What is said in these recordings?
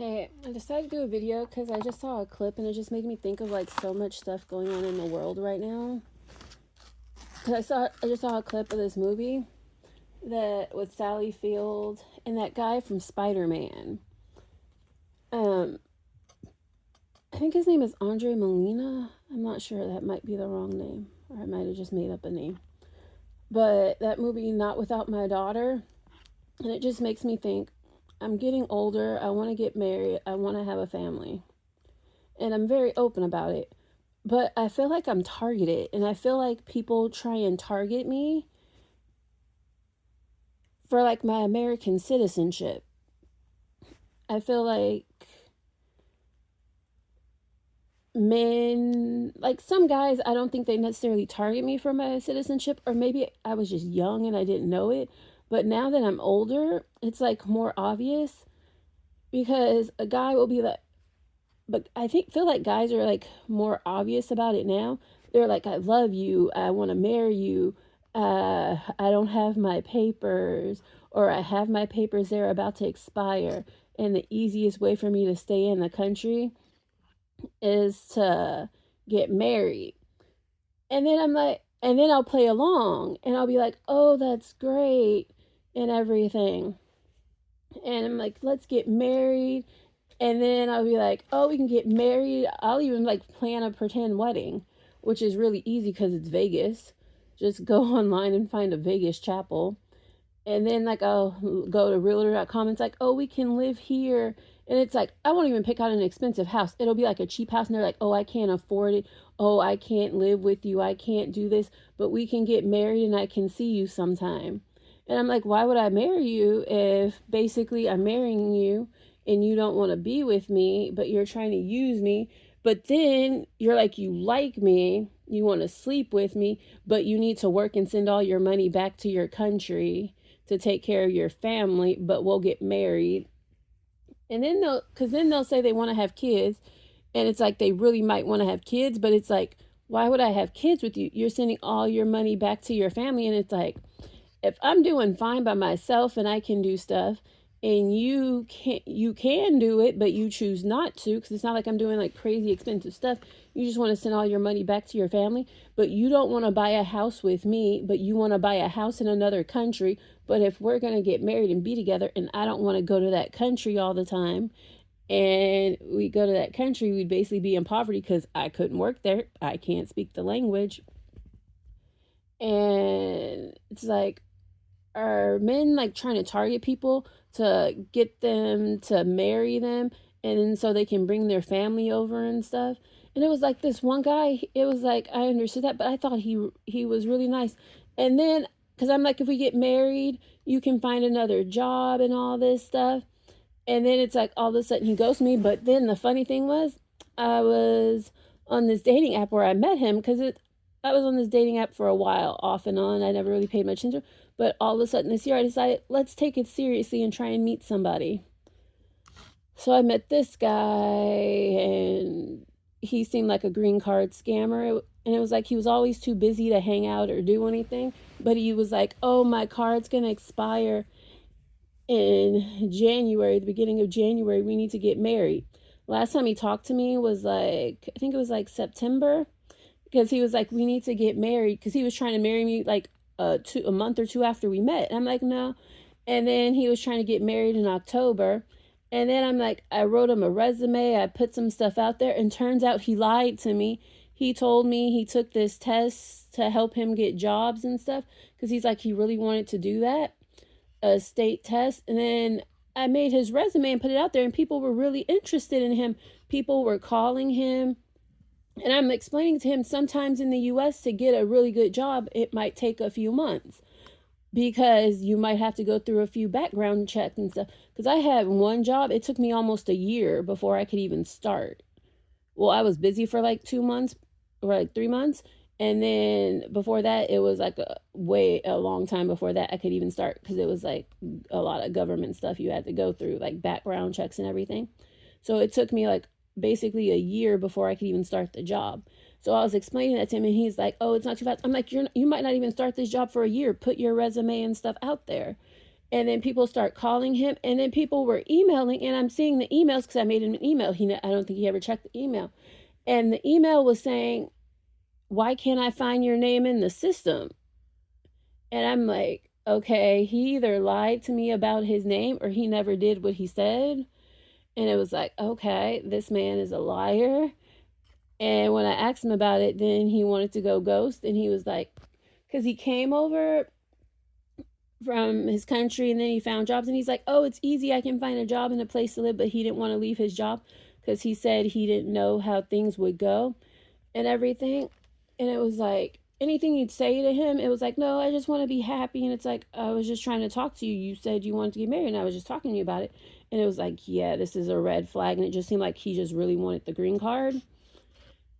Hey, I decided to do a video because I just saw a clip and it just made me think of like so much stuff going on in the world right now. Because I just saw a clip of this movie that with Sally Field and that guy from Spider Man. Um, I think his name is Andre Molina. I'm not sure, that might be the wrong name, or I might have just made up a name. But that movie, Not Without My Daughter, and it just makes me think. I'm getting older. I want to get married. I want to have a family. And I'm very open about it. But I feel like I'm targeted, and I feel like people try and target me for like my American citizenship. I feel like men, like some guys, I don't think they necessarily target me for my citizenship, or maybe I was just young and I didn't know it. But now that I'm older, it's like more obvious because a guy will be like, but I feel like guys are like more obvious about it now. They're like, I love you, I want to marry you, I don't have my papers, or I have my papers, they're about to expire, and the easiest way for me to stay in the country is to get married. And then I'm like, and then I'll play along and I'll be like, oh, that's great and everything. And I'm like, let's get married. And then I'll be like, oh, we can get married. I'll even like plan a pretend wedding, which is really easy because it's Vegas. Just go online and find a Vegas chapel. And then like I'll go to realtor.com and it's like, oh, we can live here. And it's like, I won't even pick out an expensive house. It'll be like a cheap house. And they're like, oh, I can't afford it. Oh, I can't live with you. I can't do this. But we can get married and I can see you sometime. And I'm like, why would I marry you if basically I'm marrying you and you don't want to be with me, but you're trying to use me? But then you're like, you like me, you want to sleep with me, but you need to work and send all your money back to your country to take care of your family, but we'll get married. And then they'll say they want to have kids, and it's like they really might want to have kids, but it's like, why would I have kids with you? You're sending all your money back to your family, and it's like, if I'm doing fine by myself and I can do stuff, and you can do it, but you choose not to, because it's not like I'm doing like crazy expensive stuff. You just want to send all your money back to your family, but you don't want to buy a house with me, but you want to buy a house in another country. But if we're going to get married and be together and I don't want to go to that country all the time, and we go to that country, we'd basically be in poverty because I couldn't work there, I can't speak the language. And it's like, are men like trying to target people to get them to marry them, and then so they can bring their family over and stuff? And it was like this one guy, it was like I understood that, but I thought he was really nice. And then because I'm like, if we get married, you can find another job and all this stuff. And then it's like all of a sudden he ghosted me. But then the funny thing was, I was on this dating app where I met him, because I was on this dating app for a while, off and on. I never really paid much attention. But all of a sudden this year, I decided, let's take it seriously and try and meet somebody. So I met this guy, and he seemed like a green card scammer. And it was like he was always too busy to hang out or do anything. But he was like, oh, my card's going to expire in January, the beginning of January. We need to get married. Last time he talked to me was like, I think it was like September, because he was like, we need to get married, because he was trying to marry me like a month or two after we met. And I'm like, no. And then he was trying to get married in October. And then I'm like, I wrote him a resume, I put some stuff out there, and turns out he lied to me. He told me he took this test to help him get jobs and stuff, because he's like, he really wanted to do that, a state test. And then I made his resume and put it out there, and people were really interested in him. People were calling him. And I'm explaining to him, sometimes in the US, to get a really good job, it might take a few months, because you might have to go through a few background checks and stuff. Because I had one job, it took me almost a year before I could even start. Well, I was busy for like 2 months or like 3 months. And then before that, it was like a long time before that I could even start, because it was like a lot of government stuff you had to go through, like background checks and everything. So it took me like basically a year before I could even start the job. So I was explaining that to him, and he's like, "Oh, it's not too fast." I'm like, "You might not even start this job for a year. Put your resume and stuff out there." And then people start calling him, and then people were emailing, and I'm seeing the emails because I made him an email. I don't think he ever checked the email. And the email was saying, why can't I find your name in the system? And I'm like, okay, he either lied to me about his name or he never did what he said. And it was like, okay, this man is a liar. And when I asked him about it, then he wanted to go ghost. And he was like, because he came over from his country and then he found jobs. And he's like, oh, it's easy. I can find a job and a place to live. But he didn't want to leave his job because he said he didn't know how things would go and everything. And it was like, anything you'd say to him, it was like, no, I just want to be happy. And it's like, I was just trying to talk to you. You said you wanted to get married, and I was just talking to you about it. And it was like, yeah, this is a red flag. And it just seemed like he just really wanted the green card.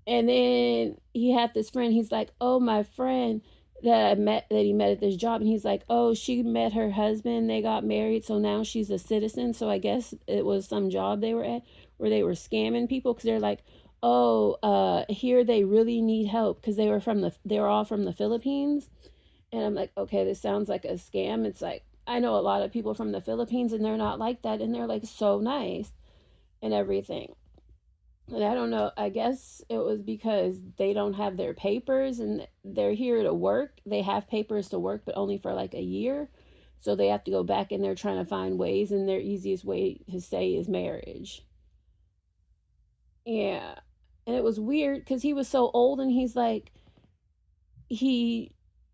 And then he had this friend. He's like, oh, my friend that he met at this job. And he's like, oh, she met her husband. They got married. So now she's a citizen. So I guess it was some job they were at where they were scamming people because they're like, oh, here they really need help because they were all from the Philippines. And I'm like, okay, this sounds like a scam. It's like, I know a lot of people from the Philippines and they're not like that. And they're like so nice and everything. And I don't know, I guess it was because they don't have their papers and they're here to work. They have papers to work, but only for like a year. So they have to go back and they're trying to find ways, and their easiest way to say is marriage. Yeah. And it was weird because he was so old, and he's like, he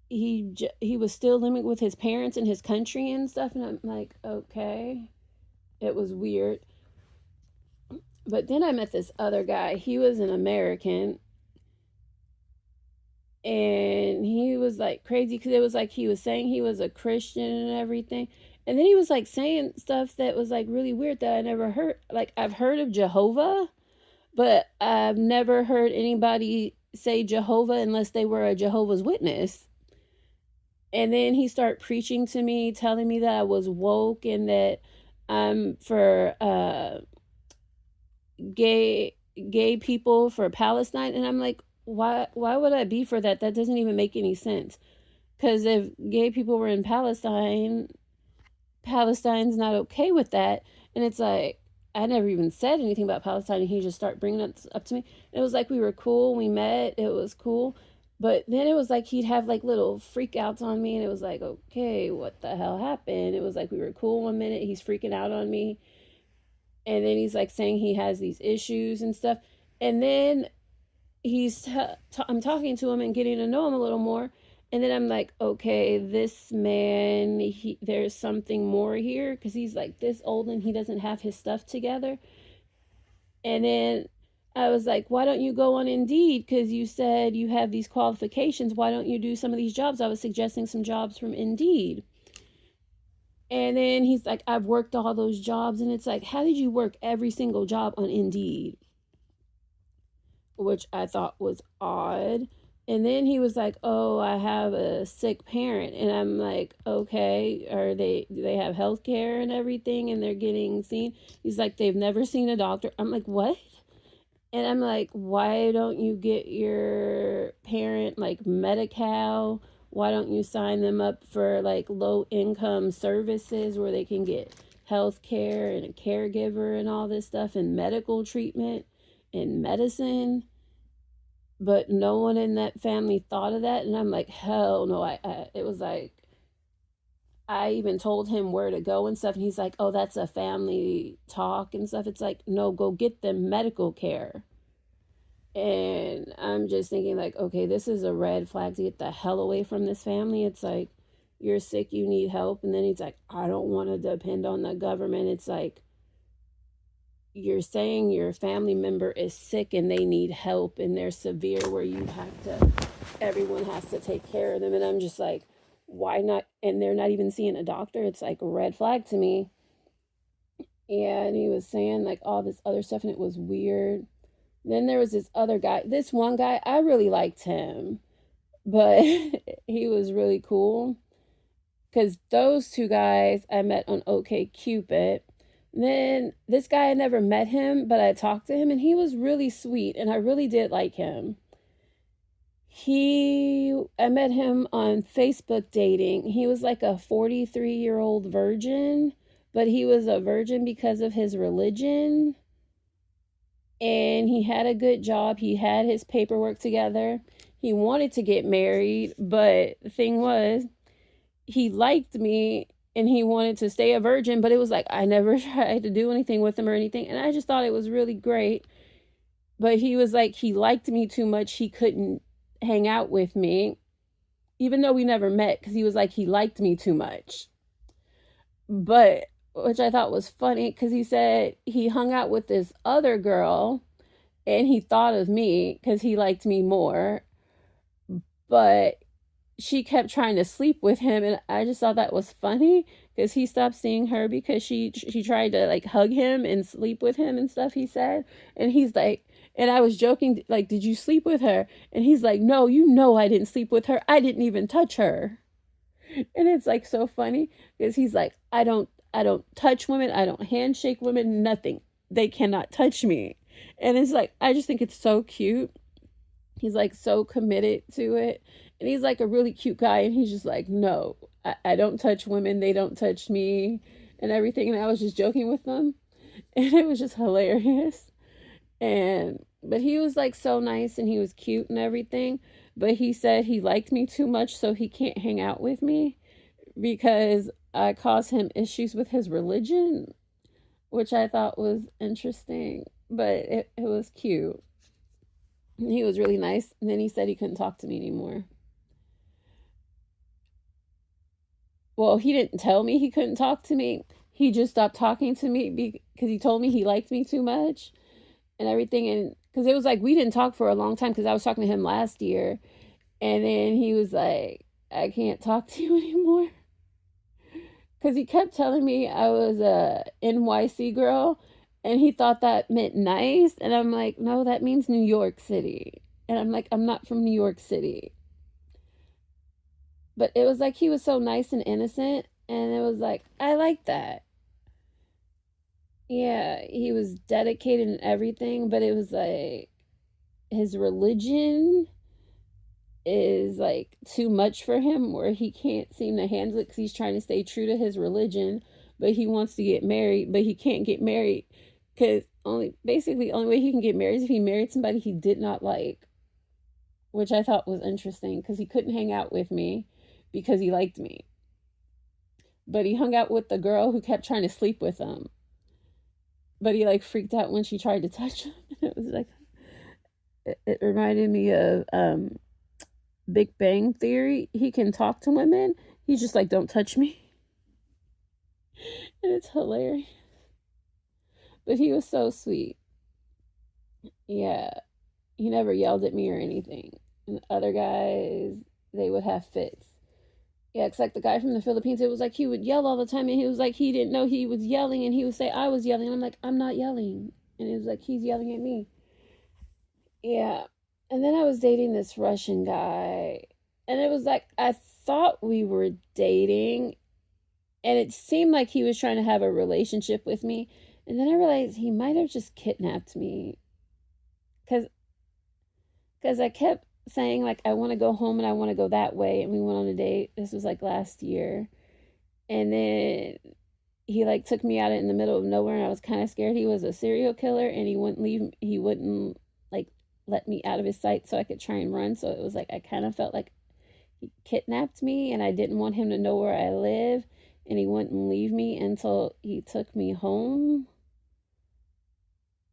he was still living with his parents in his country and stuff. And I'm like, okay. It was weird. But then I met this other guy. He was an American, and he was like crazy because it was like he was saying he was a Christian and everything. And then he was like saying stuff that was like really weird that I never heard. Like, I've heard of Jehovah, but I've never heard anybody say Jehovah unless they were a Jehovah's Witness. And then he started preaching to me, telling me that I was woke and that I'm for gay people for Palestine. And I'm like, why would I be for that? That doesn't even make any sense. Because if gay people were in Palestine, Palestine's not okay with that. And it's like, I never even said anything about Palestine, and he just started bringing it up to me. And it was like we were cool, we met, it was cool. But then it was like he'd have like little freakouts on me, and it was like, okay, what the hell happened? It was like we were cool one minute, he's freaking out on me, and then he's like saying he has these issues and stuff. And then I'm talking to him and getting to know him a little more, and then I'm like, okay, this man, there's something more here because he's like this old and he doesn't have his stuff together. And then I was like, why don't you go on Indeed? Because you said you have these qualifications. Why don't you do some of these jobs? I was suggesting some jobs from Indeed. And then he's like, I've worked all those jobs. And it's like, how did you work every single job on Indeed? Which I thought was odd. And then he was like, oh, I have a sick parent. And I'm like, okay, do they have health care and everything and they're getting seen? He's like, they've never seen a doctor. I'm like, what? And I'm like, why don't you get your parent like Medi-Cal? Why don't you sign them up for like low income services where they can get health care and a caregiver and all this stuff and medical treatment and medicine? But no one in that family thought of that. And I'm like, hell no. It was like, I even told him where to go and stuff. And he's like, oh, that's a family talk and stuff. It's like, no, go get them medical care. And I'm just thinking, like, okay, this is a red flag to get the hell away from this family. It's like, you're sick, you need help. And then he's like, I don't want to depend on the government. It's like, you're saying your family member is sick and they need help and they're severe where everyone has to take care of them. And I'm just like, why not? And they're not even seeing a doctor. It's like a red flag to me. Yeah, and he was saying like all this other stuff, and it was weird. Then there was this other guy. This one guy, I really liked him, but he was really cool. Because those two guys I met on OkCupid. Then this guy, I never met him, but I talked to him, and he was really sweet, and I really did like him. I met him on Facebook dating. He was like a 43-year-old virgin, but he was a virgin because of his religion. And he had a good job. He had his paperwork together. He wanted to get married, but the thing was, he liked me and he wanted to stay a virgin, but it was like I never tried to do anything with him or anything. And I just thought it was really great. But he was like, he liked me too much. He couldn't hang out with me, even though we never met, because he was like, he liked me too much. But, which I thought was funny, because he said he hung out with this other girl and he thought of me because he liked me more. But she kept trying to sleep with him, and I just thought that was funny because he stopped seeing her because she tried to like hug him and sleep with him and stuff, he said. And he's like, and I was joking like, did you sleep with her? And he's like, no, you know I didn't sleep with her, I didn't even touch her. And it's like so funny because he's like, I don't touch women, I don't handshake women, nothing, they cannot touch me. And it's like, I just think it's so cute. He's like so committed to it. And he's like a really cute guy. And he's just like, no, I don't touch women. They don't touch me and everything. And I was just joking with them. And it was just hilarious. But he was like so nice and he was cute and everything. But he said he liked me too much, so he can't hang out with me because I cause him issues with his religion, which I thought was interesting. But it was cute. He was really nice. And then he said he couldn't talk to me anymore. Well, he didn't tell me he couldn't talk to me. He just stopped talking to me because he told me he liked me too much and everything. And because it was like we didn't talk for a long time because I was talking to him last year. And then he was like, I can't talk to you anymore. Because he kept telling me I was a NYC girl and he thought that meant nice. And I'm like, no, that means New York City. And I'm like, I'm not from New York City. But it was like he was so nice and innocent. And it was like, I like that. Yeah, he was dedicated and everything. But it was like his religion is like too much for him where he can't seem to handle it because he's trying to stay true to his religion, but he wants to get married, but he can't get married because only way he can get married is if he married somebody he did not like, which I thought was interesting because he couldn't hang out with me because he liked me, but he hung out with the girl who kept trying to sleep with him, but he like freaked out when she tried to touch him. It was like it reminded me of Big Bang Theory. He can talk to women. He's just like, don't touch me. And it's hilarious. But he was so sweet. Yeah. He never yelled at me or anything. And other guys, they would have fits. Yeah, it's like the guy from the Philippines. It was like he would yell all the time, and he was like, he didn't know he was yelling, and he would say, I was yelling. And I'm like, I'm not yelling. And it was like, he's yelling at me. Yeah. And then I was dating this Russian guy, and it was like, I thought we were dating, and it seemed like he was trying to have a relationship with me. And then I realized he might have just kidnapped me because I kept saying like I want to go home and I want to go that way, and we went on a date. This was like last year. And then he like took me out in the middle of nowhere, and I was kind of scared. He was a serial killer, and he wouldn't like let me out of his sight so I could try and run. So it was like I kind of felt like he kidnapped me, and I didn't want him to know where I live, and he wouldn't leave me until he took me home.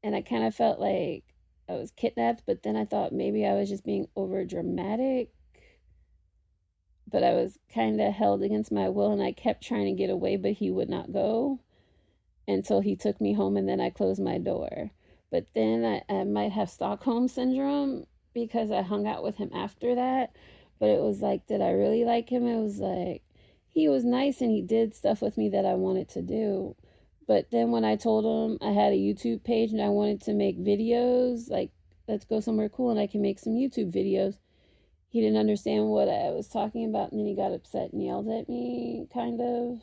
And I kind of felt like I was kidnapped, but then I thought maybe I was just being over dramatic. But I was kind of held against my will, and I kept trying to get away, but he would not go until he took me home, and then I closed my door. But then I might have Stockholm syndrome because I hung out with him after that. But it was like, did I really like him? It was like, he was nice and he did stuff with me that I wanted to do. But then when I told him I had a YouTube page and I wanted to make videos, like, let's go somewhere cool and I can make some YouTube videos, he didn't understand what I was talking about, and then he got upset and yelled at me, kind of.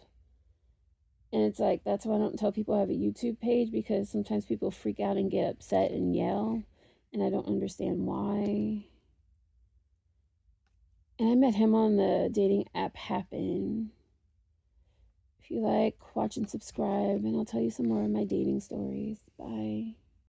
And it's like, that's why I don't tell people I have a YouTube page, because sometimes people freak out and get upset and yell, and I don't understand why. And I met him on the dating app Happen. If you like, watch and subscribe, and I'll tell you some more of my dating stories. Bye.